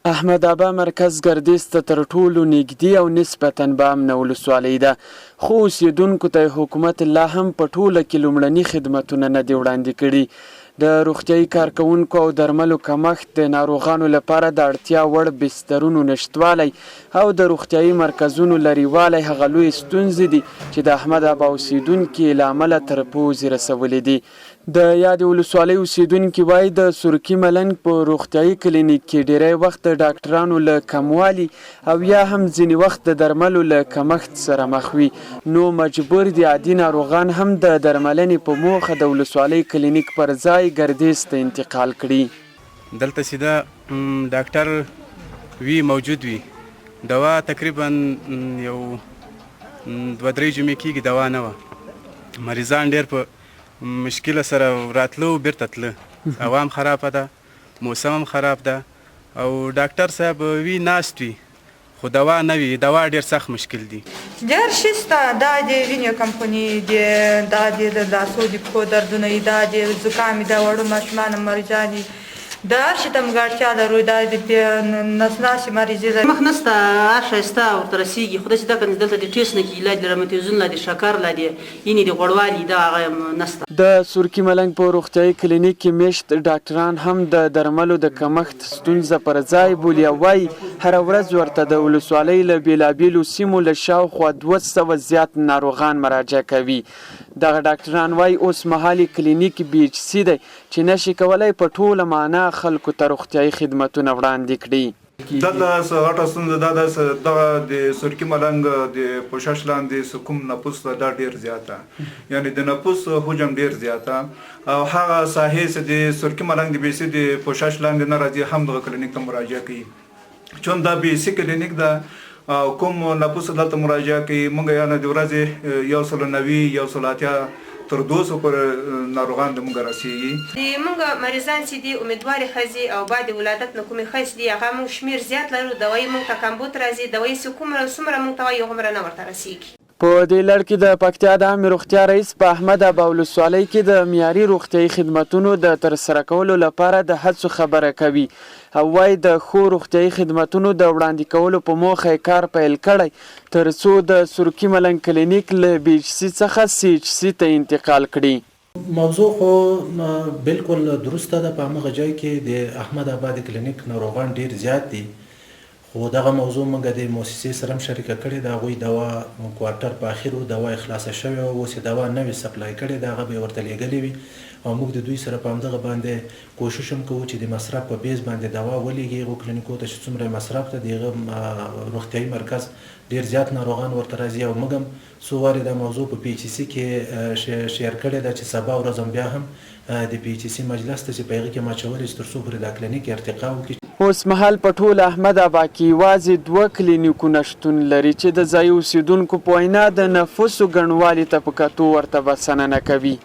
احمد ابا مرکز ګردیز ته تر ټولو نږدې او نسبتاً به امنه ولسوالۍ ده، خو اوسېدونکو ته حکومت لا هم په ټوله کې لومړني خدمتونه نه دي وړاندې کړي. د روغتیايي کارکوونکو او درملو کمښت، د ناروغانو لپاره د اړتیا وړ بسترونو نشتوالی او د روغتیايي مرکزونو لرېوالی هغه لویې ستونزې دي چې د احمد ابا اوسېدونکي له امله تر پوزې رسولې دي. د یادې ولسوالۍ اوسېدونکي وایي د سورکي ملنګ په روغتیايي کلینیک کې ډیری وخت د ډاکټرانو له کموالي او یا هم ځینې وخت د درملو له کمښت سره مخ وي، نو مجبور دي عادي ناروغان هم د درملنې په موخه د ولسوالۍ کلینیک پر ځای ګردیز ته انتقال کړي. دلته سیده ډاکټر وی موجود وي، دوا تقریبا یو 2-3 جمعې کېږي دوا نه وه، مریضان ډېر په مشکله سره راتلو بیرته تله، عوام خرابه ده، موسم هم خراب ده او ډاکټر صاحب وی ناست وي خو دوا نه وي، دوا ډېر سخت مشکل دي. ډېر شي شته، دا د وینې کمپني دي، دا د لاسو د پښو دردونه دي، دا د زکام دي، د وړو ماشومانو مریضان دي، د هر شي ته موږ اړتیا لرو، دا د نسناسې مریضي لري. مخ نسته، هر شایسته ورته رسېږي، خو داسې ده که دلته د ټېسټ نه کېږي علاج د روماتیزم لا د شکر لا د وینې د غوړوالي دا هغه نسته. د سورکي ملنګ په روغتیايي کلینیک کې میشت ډاکټران هم د درملو د کمښت ستونزه پر ځای بولي او وایي هره ورځ ورته د ولسوالۍ له بېلابېلو سیمو له شاوخوا 200 زیات ناروغان مراجعه کوي. دغه ډاکټران وایي اوس مهال کلینیک BHC دی چې نشي کولی په ټوله معنا خلکو ته روغتیايي خدمتونه وړاندې کړي. دلته غټه ستونزه دا ده چې دغه د سورکي ملنګ د پوشش لاندې کوم نفوس دا ډېر زیاته، یعنی د نفوس حجم ډېر زیاته او هغه ساحې چې د سورکي ملنګ د BHC د پوشش لاندې نه راځي هم دغه کلینیک ته مراجعه کوي. چون دا BHC کلینیک ده کوم نفوس دلته مراجعه کوي، موږ یعنې د ورځې 190 180 تر 200 پر ناروغان د موږ رسېږي. د موږ مریضان چې دي امیدوارې ښځې او بعد ولادت نه کومې ښځې دي هغه موږ شمېر زیات لرو، دوایي موږ ته کمبود راځي، دوایي چې څومره موږ ته وایي هغومره نه ورته رسېږي. په دې لړ کې د پکتیا د عامې روغتیا رئیس په احمد ابا ولسوالۍ کې د معیاري روغتیايي خدمتونو د ترسره کولو لپاره د هڅو خبره کوي او وایي د ښو روغتیايي خدمتونو د وړاندې کولو په موخه یې کار پیل کړی تر څو د سورکي ملنګ کلینیک له BHC څخه CHC ته انتقال کړي. موضوع خو بالکل درسته ده، په همغه ځای کې د احمد ابا د کلینیک ناروغان ډېر زیات دي، خو دغه موضوع موږ د مؤسسې سره هم شریکه کړې ده. هغوی دوا کوارټر په اخرو دوا یې خلاصه شوې وه، اوس یې دوا نوې سپلای کړې ده، هغه به یې ورته لېږلې وي او موږ د دوی سره په همدغه باندې کوشش هم کوو چې د مصرف په بیس باندې دوا ولېږي هغو کلینیکو ته چې څومره مصرف ته د هغه روغتیايي مرکز ډېر زیات ناروغان ورته راځي او موږ هم څو وارې دا موضوع په BHC کې شیر کړې ده چې سبا ورځ هم بیا هم د BHC مجلس ته چې په هغې کې ماچولی چې تر څو پورې دا کلینیک ارتقا وکړي. اوس مهال په ټول احمد ابا کې یوازې 2 کلینیکونه شتون لري چې د ځایي اوسېدونکو په وینا د نفوسو ګڼوالي ته په کتو ورته بسنه نه کوي.